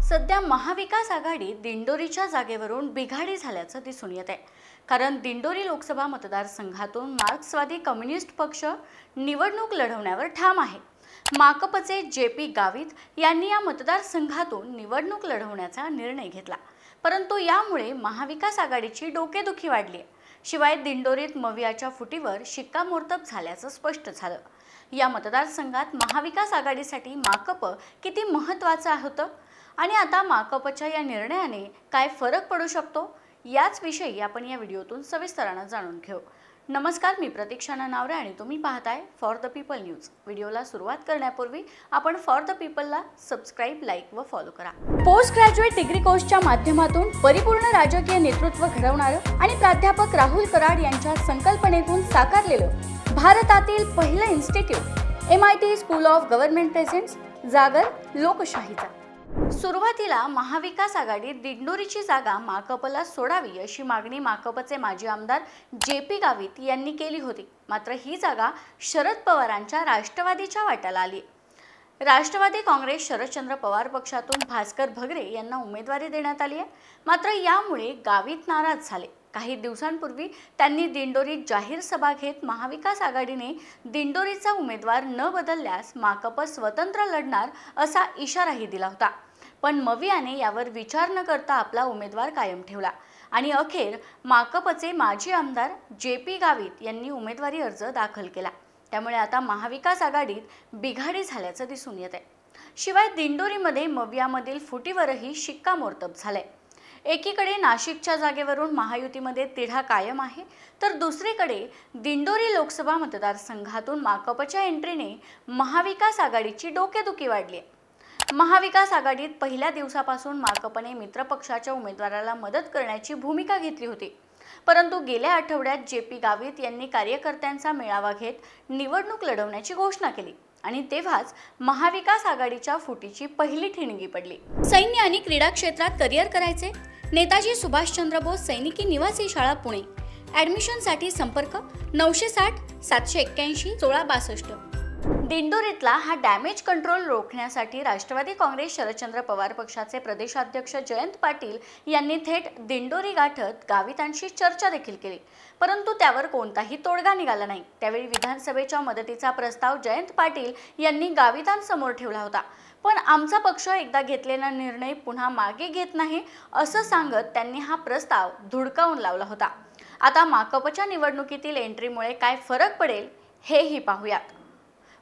सध्या महाविकास आघाडी दिंडोरीच्या जागेवरून बिघाडी झाल्याचं दिसून येत आहे। कारण दिंडोरी लोकसभा मतदारसंघातून मार्क्सवादी कम्युनिस्ट पक्ष निवडणूक लढवण्यावर ठाम आहे। माकपचे जे.पी. गावित यांनी या मतदारसंघातून निवडणूक लढवण्याचा निर्णय घेतला, परंतु यामुळे महाविकास आघाडीची डोकेदुखी वाढली। शिवाय दिंडोरीत मवियाच्या फुटीवर शिक्कामोर्तब झाल्याचं स्पष्ट झालं। या मतदारसंघात महाविकास आघाडीसाठी माकप किती महत्त्वाचं होतं आणि आता माकपच्या या निर्णयाने काय फरक पडू शकतो, याच विषयी आपण या व्हिडिओतून सविस्तराने जाणून घेऊ। नमस्कार, मी प्रतीक्षा नावरे आणि तुम्ही पाहताय फॉर द पीपल न्यूज। व्हिडिओला सुरुवात करण्यापूर्वी आपण फॉर द पीपलला सबस्क्राइब, लाईक व फॉलो करा। पोस्ट ग्रॅज्युएट डिग्री कोर्सच्या माध्यमातून परिपूर्ण राजकीय नेतृत्व घडवणारं आणि प्राध्यापक राहुल कराड यांच्या संकल्पनेतून साकारलेलं भारतातील पहिलं institute MIT school of government presents जागर लोकशाहीचा। सुरुवातीला महाविकास आघाडी दिंडोरीची जागा माकपला सोडावी अशी मागणी माकपचे माजी आमदार जे.पी. गावित यांनी केली होती। मात्र ही जागा शरद पवारांच्या राष्ट्रवादीच्या वाट्याला आली। राष्ट्रवादी काँग्रेस शरदचंद्र पवार पक्षातून भास्कर भगरे यांना उमेदवारी देण्यात आली आहे। मात्र यामुळे गावित नाराज झाले। काही दिवसांपूर्वी त्यांनी दिंडोरीत जाहीर सभा घेत महाविकास आघाडीने दिंडोरीचा उमेदवार न बदलल्यास माकप स्वतंत्र लढणार असा इशाराही दिला होता। पण मवियाने यावर विचार न करता आपला उमेदवार कायम ठेवला आणि अखेर माकपचे माजी आमदार जे.पी. गावित यांनी उमेदवारी अर्ज दाखल केला। त्यामुळे आता महाविकास आघाडीत बिघाडी झाल्याचं दिसून येत आहे। शिवाय दिंडोरीमध्ये मवियामधील फुटीवरही शिक्कामोर्तब झालंय। एकीकडे नाशिकच्या जागेवरून महायुतीमध्ये तिढा कायम आहे, तर दुसरीकडे दिंडोरी लोकसभा मतदारसंघातून माकपच्या एंट्रीने महाविकास आघाडीची डोकेदुखी वाढली आहे। महाविकास आघाडीत पहिल्या दिवसापासून माकपने मित्रपक्षाच्या उमेदवाराला मदत करण्याची भूमिका घेतली होती, परंतु गेल्या आठवड्यात जे.पी. गावित यांनी कार्यकर्त्यांचा मेळावा घेत निवडणूक लढवण्याची घोषणा केली आणि तेव्हाच महाविकास आघाडीच्या फुटीची पहिली ठिणगी पडली। सैन्य आणि क्रीडा क्षेत्रात करिअर करायचे? नेताजी सुभाषचंद्र बोस सैनिकी निवासी शाळा पुणे। ॲडमिशनसाठी संपर्क 960 781 1662। दिंडोरीतला हा डॅमेज कंट्रोल रोखण्यासाठी राष्ट्रवादी काँग्रेस शरदचंद्र पवार पक्षाचे प्रदेशाध्यक्ष जयंत पाटील यांनी थेट दिंडोरी गाठत गावितांशी चर्चा देखील केली, परंतु त्यावर कोणताही तोडगा निघाला नाही। त्यावेळी विधानसभेच्या मदतीचा प्रस्ताव जयंत पाटील यांनी गावितांसमोर ठेवला होता, पण आमचा पक्ष एकदा घेतलेला निर्णय पुन्हा मागे घेत नाही असं सांगत त्यांनी हा प्रस्ताव धुडकावून लावला होता। आता माकपच्या निवडणुकीतील एंट्रीमुळे काय फरक पडेल हेही पाहूयात,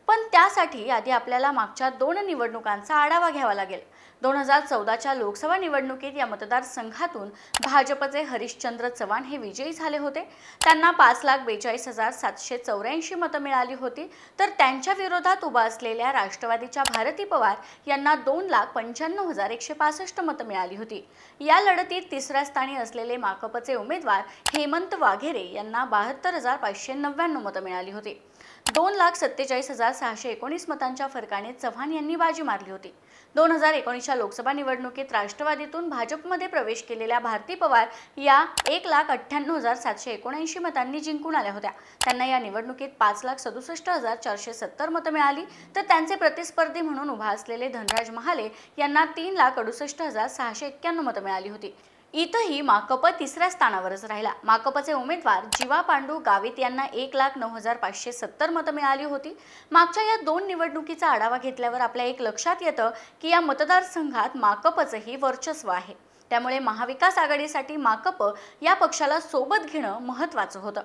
पण त्यासाठी आधी आपल्याला मागच्या 2 निवडणुकांचा आढावा घ्यावा लागेल। 2014च्या लोकसभा निवडणुकीत या मतदारसंघातून भाजपचे हरिश्चंद्र चव्हाण हे विजयी झाले होते। त्यांना 5,42,784 मतं मिळाली होती, तर त्यांच्या विरोधात उभा असलेल्या राष्ट्रवादीच्या भारती पवार यांना 2,95,165 मतं मिळाली होती। या लढतीत तिसऱ्या स्थानी असलेले माकपचे उमेदवार हेमंत वाघेरे यांना 72,599 मतं मिळाली होती। 2,47,619 मतांच्या फरकाने चव्हाण यांनी बाजी मारली होती। 2019च्या लोकसभा निवडणुकीत राष्ट्रवादीतून भाजपमध्ये प्रवेश केलेल्या भारती पवार या 1,98,779 मतांनी जिंकून आल्या होत्या। त्यांना या निवडणुकीत 5,67,470 मतं मिळाली, तर त्यांचे प्रतिस्पर्धी म्हणून उभा असलेले धनराज महाले यांना 3,68,691 मतं मिळाली होती। इथंही माकप तिसऱ्या स्थानावरच राहिला। माकपचे उमेदवार जीवा पांडू गावित यांना 1,09,570 मतं मिळाली होती। मागच्या या 2 निवडणुकीचा आढावा घेतल्यावर आपल्या एक लक्षात येतं की या मतदारसंघात माकपचंही वर्चस्व आहे। त्यामुळे महाविकास आघाडीसाठी माकप या पक्षाला सोबत घेणं महत्त्वाचं होतं।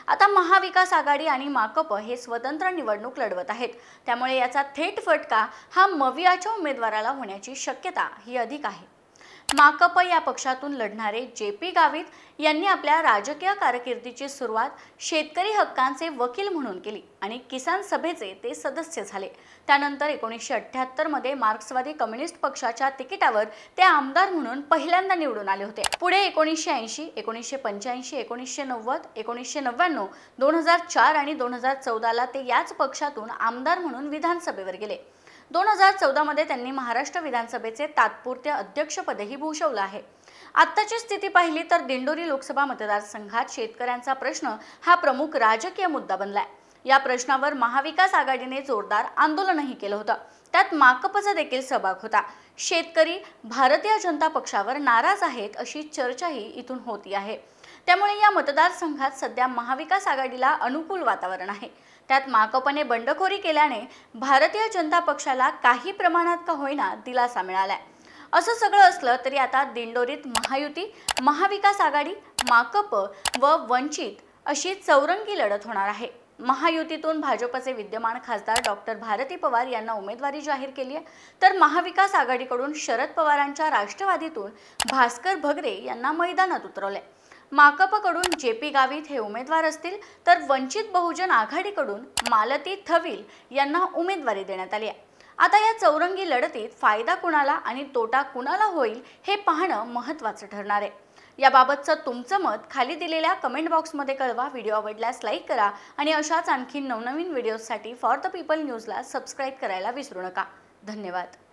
आता महाविकास आघाडी आणि माकप हे स्वतंत्र निवडणूक लढवत आहेत, त्यामुळे याचा थेट फटका हा मवियाच्या उमेदवाराला होण्याची शक्यता ही अधिक आहे। माकप या पक्षातून लढणारे जे.पी. गावित यांनी आपल्या राजकीय कारकिर्दीची सुरुवात शेतकरी हक्कांचे वकील म्हणून केली आणि किसान सभेचे ते सदस्य झाले। त्यानंतर 1978 मध्ये मार्क्सवादी कम्युनिस्ट पक्षाच्या तिकिटावर ते आमदार म्हणून पहिल्यांदा निवडून आले होते। पुढे 1980, 1985, 1990, 1999, 2004 आणि 2014ला ते याच पक्षातून आमदार म्हणून विधानसभेवर गेले। 2014 मध्ये त्यांनी महाराष्ट्र विधानसभेचे तात्पुरते अध्यक्षपदही भूषवलं आहे। आत्ताची स्थिती पाहिली तर दिंडोरी लोकसभा मतदारसंघात शेतकऱ्यांचा प्रश्न हा प्रमुख राजकीय मुद्दा बनलाय। या प्रश्नावर महाविकास आघाडीने जोरदार आंदोलनही केलं होतं। त्यात माकपचा देखील सहभाग होता। शेतकरी भारतीय जनता पक्षावर नाराज आहेत अशी चर्चाही इथून होती आहे। त्यामुळे या मतदारसंघात सध्या महाविकास आघाडीला अनुकूल वातावरण आहे। त्यात माकपने बंडखोरी केल्याने भारतीय जनता पक्षाला काही प्रमाणात का होईना दिलासा मिळालाय। असं सगळं असलं तरी आता दिंडोरीत महायुती, महाविकास आघाडी, माकप व वंचित अशी चौरंगी लढत होणार आहे। महायुतीतून भाजपचे विद्यमान खासदार डॉक्टर भारती पवार यांना उमेदवारी जाहीर केली आहे, तर महाविकास आघाडीकडून शरद पवारांच्या राष्ट्रवादीतून भास्कर भगरे यांना मैदानात उतरवले। माकपकडून जेपी गावित हे उमेदवार असतील, तर वंचित बहुजन आघाडीकडून मालती थविल यांना उमेदवारी देण्यात आली आहे। आता या चौरंगी लढतीत फायदा कुणाला आणि तोटा कुणाला होईल हे पाहणं महत्त्वाचं ठरणार आहे। याबाबतचं तुमचं मत खाली दिलेल्या कमेंट बॉक्समध्ये कळवा। व्हिडिओ आवडल्यास लाईक करा आणि अशाच आणखी नवनवीन व्हिडिओसाठी फॉर द पीपल न्यूजला सबस्क्राईब करायला विसरू नका। धन्यवाद।